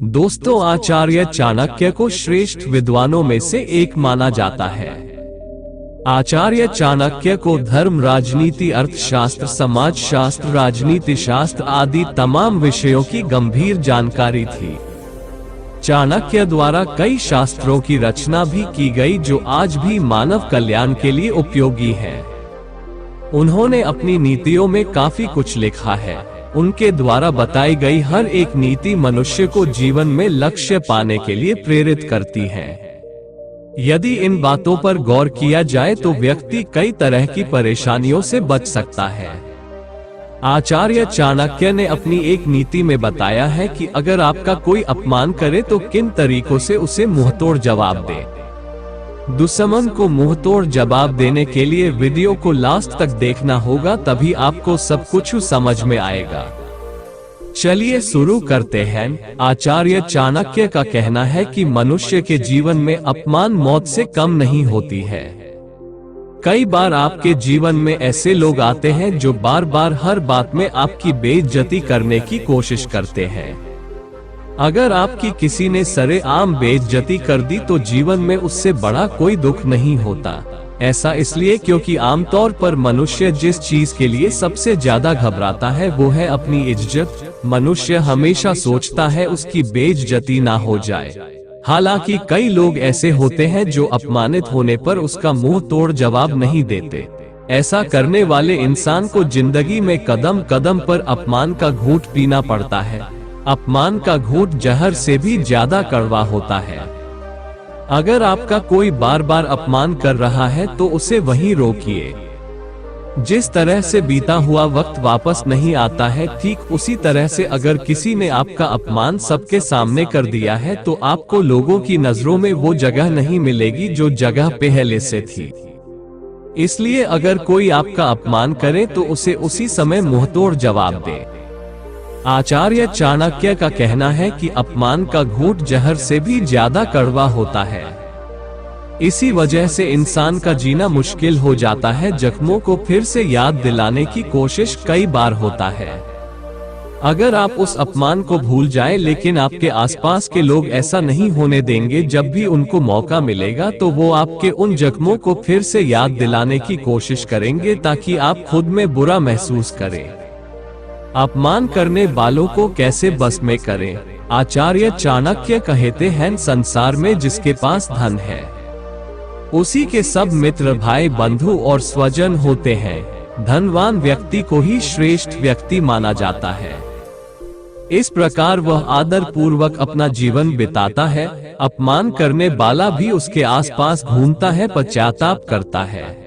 दोस्तों, आचार्य चाणक्य को श्रेष्ठ विद्वानों में से एक माना जाता है। आचार्य चाणक्य को धर्म, राजनीति, अर्थशास्त्र, समाजशास्त्र, राजनीति शास्त्र आदि तमाम विषयों की गंभीर जानकारी थी। चाणक्य द्वारा कई शास्त्रों की रचना भी की गई जो आज भी मानव कल्याण के लिए उपयोगी है। उन्होंने अपनी नीतियों में काफी कुछ लिखा है। उनके द्वारा बताई गई हर एक नीति मनुष्य को जीवन में लक्ष्य पाने के लिए प्रेरित करती है। यदि इन बातों पर गौर किया जाए तो व्यक्ति कई तरह की परेशानियों से बच सकता है। आचार्य चाणक्य ने अपनी एक नीति में बताया है कि अगर आपका कोई अपमान करे तो किन तरीकों से उसे मुंहतोड़ जवाब दे। दुश्मन को मुंहतोड़ जवाब देने के लिए वीडियो को लास्ट तक देखना होगा, तभी आपको सब कुछ समझ में आएगा। चलिए शुरू करते हैं। आचार्य चाणक्य का कहना है कि मनुष्य के जीवन में अपमान मौत से कम नहीं होती है। कई बार आपके जीवन में ऐसे लोग आते हैं जो बार बार हर बात में आपकी बेइज्जती करने की कोशिश करते हैं। अगर आपकी किसी ने सरेआम बेइज्जती कर दी तो जीवन में उससे बड़ा कोई दुख नहीं होता। ऐसा इसलिए क्योंकि आमतौर पर मनुष्य जिस चीज के लिए सबसे ज्यादा घबराता है वो है अपनी इज्जत। मनुष्य हमेशा सोचता है उसकी बेइज्जती ना हो जाए। हालांकि कई लोग ऐसे होते हैं जो अपमानित होने पर उसका मुंह तोड़ जवाब नहीं देते। ऐसा करने वाले इंसान को जिंदगी में कदम कदम पर अपमान का घूंट पीना पड़ता है। अपमान का घूंट जहर से भी ज्यादा कड़वा होता है। अगर आपका कोई बार बार अपमान कर रहा है तो उसे वहीं रोकिए। जिस तरह से बीता हुआ वक्त वापस नहीं आता है, ठीक उसी तरह से अगर किसी ने आपका अपमान सबके सामने कर दिया है तो आपको लोगों की नजरों में वो जगह नहीं मिलेगी जो जगह पहले से थी। इसलिए अगर कोई आपका अपमान करे तो उसे उसी समय मुंहतोड़ जवाब दे। आचार्य चाणक्य का कहना है कि अपमान का घूंट जहर से भी ज्यादा कड़वा होता है। इसी वजह से इंसान का जीना मुश्किल हो जाता है। जख्मों को फिर से याद दिलाने की कोशिश कई बार होता है। अगर आप उस अपमान को भूल जाएं, लेकिन आपके आसपास के लोग ऐसा नहीं होने देंगे। जब भी उनको मौका मिलेगा तो वो आपके उन जख्मों को फिर से याद दिलाने की कोशिश करेंगे ताकि आप खुद में बुरा महसूस करें। अपमान करने वालों को कैसे बस में करें? आचार्य चाणक्य कहते हैं, संसार में जिसके पास धन है उसी के सब मित्र, भाई, बंधु और स्वजन होते हैं। धनवान व्यक्ति को ही श्रेष्ठ व्यक्ति माना जाता है। इस प्रकार वह आदर पूर्वक अपना जीवन बिताता है। अपमान करने वाला भी उसके आसपास घूमता है, पश्चाताप करता है।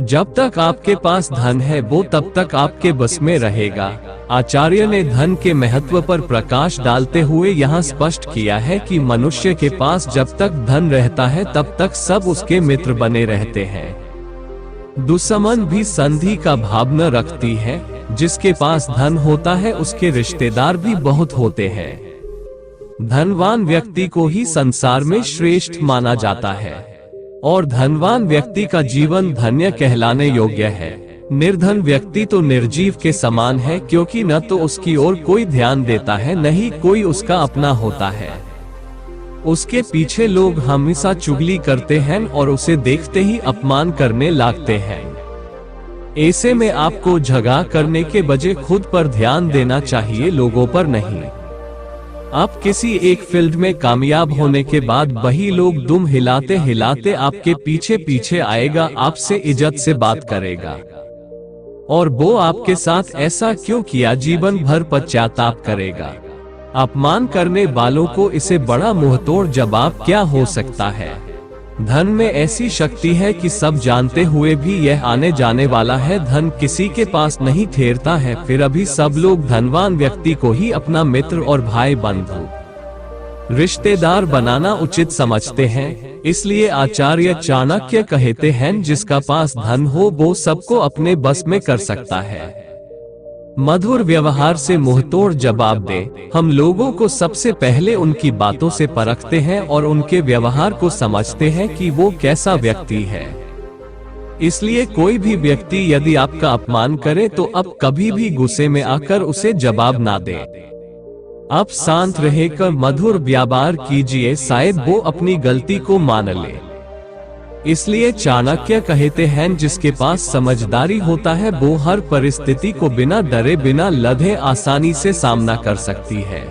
जब तक आपके पास धन है वो तब तक आपके बस में रहेगा। आचार्य ने धन के महत्व पर प्रकाश डालते हुए यहाँ स्पष्ट किया है कि मनुष्य के पास जब तक धन रहता है तब तक सब उसके मित्र बने रहते हैं। दुश्मन भी संधि का भाव न रखती है। जिसके पास धन होता है उसके रिश्तेदार भी बहुत होते हैं। धनवान व्यक्ति को ही संसार में श्रेष्ठ माना जाता है और धनवान व्यक्ति का जीवन धन्य कहलाने योग्य है। निर्धन व्यक्ति तो निर्जीव के समान है, क्योंकि न तो उसकी ओर कोई ध्यान देता है न ही कोई उसका अपना होता है। उसके पीछे लोग हमेशा चुगली करते हैं और उसे देखते ही अपमान करने लगते हैं। ऐसे में आपको झगड़ा करने के बजाय खुद पर ध्यान देना चाहिए, लोगों पर नहीं। आप किसी एक फील्ड में कामयाब होने के बाद वही लोग दुम हिलाते हिलाते आपके पीछे पीछे आएगा, आपसे इज्जत से बात करेगा और वो आपके साथ ऐसा क्यों किया जीवन भर पश्चाताप करेगा। अपमान करने वालों को इससे बड़ा मुंहतोड़ जवाब क्या हो सकता है। धन में ऐसी शक्ति है कि सब जानते हुए भी यह आने जाने वाला है। धन किसी के पास नहीं ठहरता है, फिर अभी सब लोग धनवान व्यक्ति को ही अपना मित्र और भाई, बंधु, रिश्तेदार बनाना उचित समझते हैं। इसलिए आचार्य चाणक्य कहते हैं, जिसका पास धन हो वो सबको अपने बस में कर सकता है। मधुर व्यवहार से मुंहतोड़ जवाब दे। हम लोगों को सबसे पहले उनकी बातों से परखते हैं और उनके व्यवहार को समझते हैं कि वो कैसा व्यक्ति है। इसलिए कोई भी व्यक्ति यदि आपका अपमान करे तो अब कभी भी गुस्से में आकर उसे जवाब ना दे। आप शांत रहकर मधुर व्यापार कीजिए, शायद वो अपनी गलती को मान ले। इसलिए चाणक्य कहते हैं, जिसके पास समझदारी होता है वो हर परिस्थिति को बिना डरे बिना लड़े आसानी से सामना कर सकती है।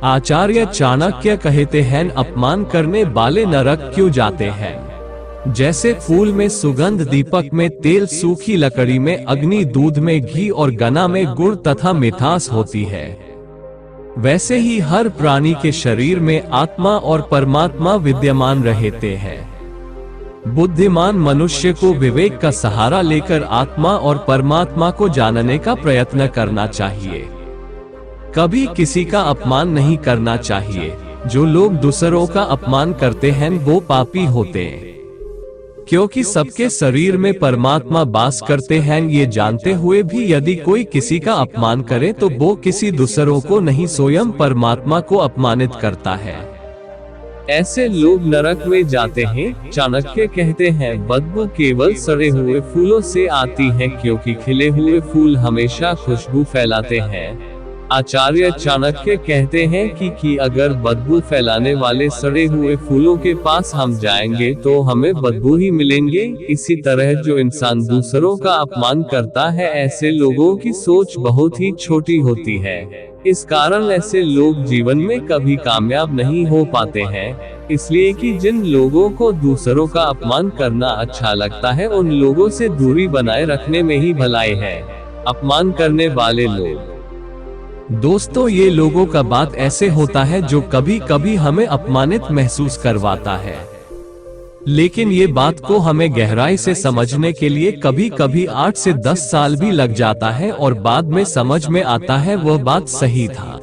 आचार्य चाणक्य कहते हैं, अपमान करने वाले नरक क्यों जाते हैं। जैसे फूल में सुगंध, दीपक में तेल, सूखी लकड़ी में अग्नि, दूध में घी और गन्ना में गुड़ तथा मिठास होती है, वैसे ही हर प्राणी के शरीर में आत्मा और परमात्मा विद्यमान रहते हैं। बुद्धिमान मनुष्य को विवेक का सहारा लेकर आत्मा और परमात्मा को जानने का प्रयत्न करना चाहिए। कभी किसी का अपमान नहीं करना चाहिए। जो लोग दूसरों का अपमान करते हैं वो पापी होते हैं, क्योंकि सबके शरीर में परमात्मा वास करते हैं। ये जानते हुए भी यदि कोई किसी का अपमान करे तो वो किसी दूसरों को नहीं, स्वयं परमात्मा को अपमानित करता है। ऐसे लोग नरक में जाते हैं। चाणक्य कहते हैं, बदबू केवल सड़े हुए फूलों से आती है, क्योंकि खिले हुए फूल हमेशा खुशबू फैलाते हैं। आचार्य चाणक्य कहते हैं कि अगर बदबू फैलाने वाले सड़े हुए फूलों के पास हम जाएंगे तो हमें बदबू ही मिलेंगे। इसी तरह जो इंसान दूसरों का अपमान करता है, ऐसे लोगों की सोच बहुत ही छोटी होती है। इस कारण ऐसे लोग जीवन में कभी कामयाब नहीं हो पाते हैं। इसलिए कि जिन लोगों को दूसरों का अपमान करना अच्छा लगता है, उन लोगों से दूरी बनाए रखने में ही भलाई है। अपमान करने वाले लोग, दोस्तों, ये लोगों का बात ऐसे होता है जो कभी कभी हमें अपमानित महसूस करवाता है, लेकिन ये बात को हमें गहराई से समझने के लिए कभी कभी 8 से 10 साल भी लग जाता है और बाद में समझ में आता है वह बात सही था।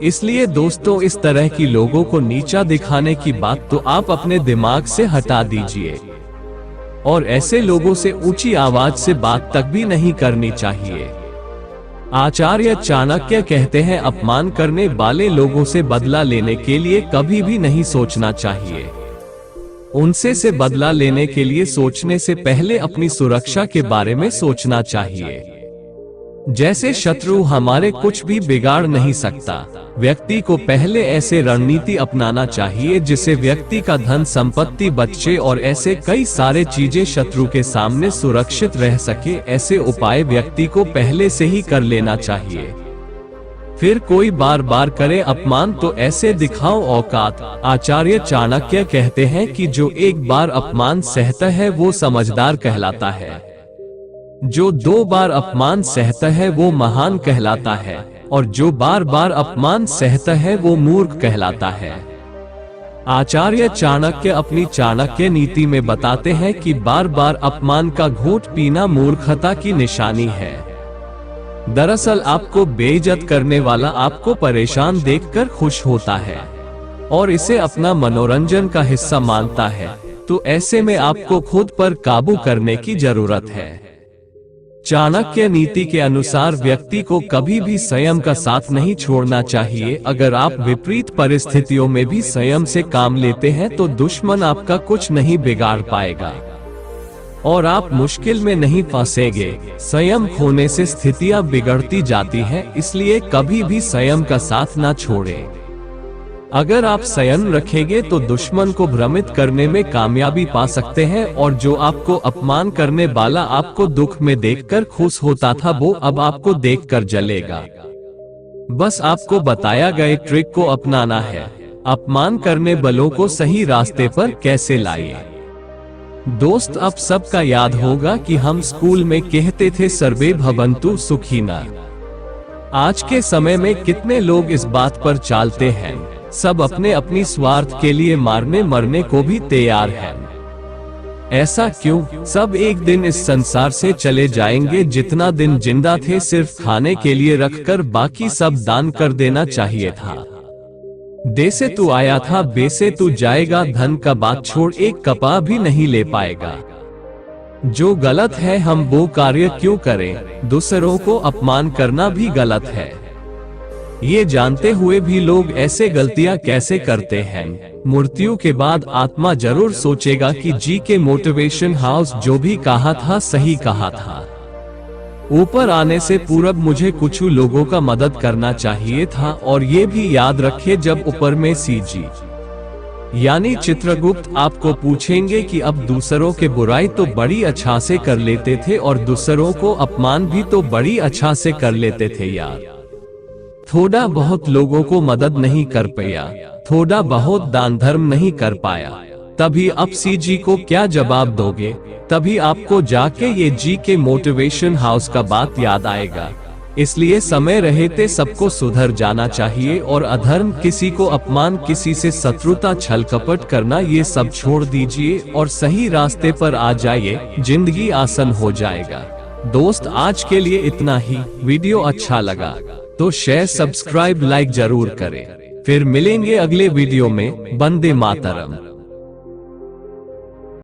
इसलिए दोस्तों, इस तरह की लोगों को नीचा दिखाने की बात तो आप अपने दिमाग से हटा दीजिए और ऐसे लोगों से ऊंची आवाज से बात तक भी नहीं करनी चाहिए। आचार्य चाणक्य कहते हैं, अपमान करने वाले लोगों से बदला लेने के लिए कभी भी नहीं सोचना चाहिए। उनसे से बदला लेने के लिए सोचने से पहले अपनी सुरक्षा के बारे में सोचना चाहिए। जैसे शत्रु हमारे कुछ भी बिगाड़ नहीं सकता, व्यक्ति को पहले ऐसे रणनीति अपनाना चाहिए जिससे व्यक्ति का धन संपत्ति बचे और ऐसे कई सारे चीजें शत्रु के सामने सुरक्षित रह सके। ऐसे उपाय व्यक्ति को पहले से ही कर लेना चाहिए। फिर कोई बार बार करे अपमान तो ऐसे दिखाओ औकात। आचार्य चाणक्य कहते हैं कि जो एक बार अपमान सहता है वो समझदार कहलाता है, जो 2 बार अपमान सहता है वो महान कहलाता है, और जो बार बार अपमान सहता है वो मूर्ख कहलाता है। आचार्य चाणक्य अपनी चाणक्य नीति में बताते हैं कि बार बार अपमान का घूंट पीना मूर्खता की निशानी है। दरअसल आपको बेइज्जत करने वाला आपको परेशान देखकर खुश होता है और इसे अपना मनोरंजन का हिस्सा मानता है, तो ऐसे में आपको खुद पर काबू करने की जरूरत है। चाणक्य नीति के अनुसार व्यक्ति को कभी भी संयम का साथ नहीं छोड़ना चाहिए। अगर आप विपरीत परिस्थितियों में भी संयम से काम लेते हैं तो दुश्मन आपका कुछ नहीं बिगाड़ पाएगा और आप मुश्किल में नहीं फंसेंगे। संयम खोने से स्थितियां बिगड़ती जाती हैं, इसलिए कभी भी संयम का साथ ना छोड़ें। अगर आप संयम रखेंगे तो दुश्मन को भ्रमित करने में कामयाबी पा सकते हैं, और जो आपको अपमान करने वाला आपको दुख में देखकर खुश होता था वो अब आपको देखकर जलेगा। बस आपको बताया गए ट्रिक को अपनाना है। अपमान करने वालों को सही रास्ते पर कैसे लाए। दोस्त, अब सबका याद होगा कि हम स्कूल में कहते थे सर्वे भवन्तु सुखिनः। आज के समय में कितने लोग इस बात पर चालते हैं। सब अपने अपनी स्वार्थ के लिए मारने मरने को भी तैयार हैं। ऐसा क्यों? सब एक दिन इस संसार से चले जाएंगे। जितना दिन जिंदा थे सिर्फ खाने के लिए रखकर बाकी सब दान कर देना चाहिए था। दे से तू आया था, बे से तू जाएगा। धन का बात छोड़ एक कपा भी नहीं ले पाएगा। जो गलत है हम वो कार्य क्यों करें? दूसरों को अपमान करना भी गलत है। ये जानते हुए भी लोग ऐसे गलतियां कैसे करते हैं? मृत्यु के बाद आत्मा जरूर सोचेगा कि जी के मोटिवेशन हाउस जो भी कहा था सही कहा था। ऊपर आने से पूर्व मुझे कुछ लोगों का मदद करना चाहिए था, और ये भी याद रखिए जब ऊपर में सीजी यानी चित्रगुप्त आपको पूछेंगे कि अब दूसरों के बुराई तो बड़ी अच्छा से कर लेते थे और दूसरों को अपमान भी तो बड़ी अच्छा से कर लेते थे यार, थोड़ा बहुत लोगों को मदद नहीं कर पाया, थोड़ा बहुत दान धर्म नहीं कर पाया, तभी अब सीजी को क्या जवाब दोगे? तभी आपको जाके ये जी के मोटिवेशन हाउस का बात याद आएगा। इसलिए समय रहते सबको सुधर जाना चाहिए और अधर्म, किसी को अपमान, किसी से शत्रुता, छल कपट करना, ये सब छोड़ दीजिए और सही रास्ते पर आ जाइए, जिंदगी आसान हो जाएगा। दोस्त आज के लिए इतना ही। वीडियो अच्छा लगा तो शेयर, सब्सक्राइब, लाइक जरूर करें। फिर मिलेंगे अगले वीडियो में। वंदे मातरम।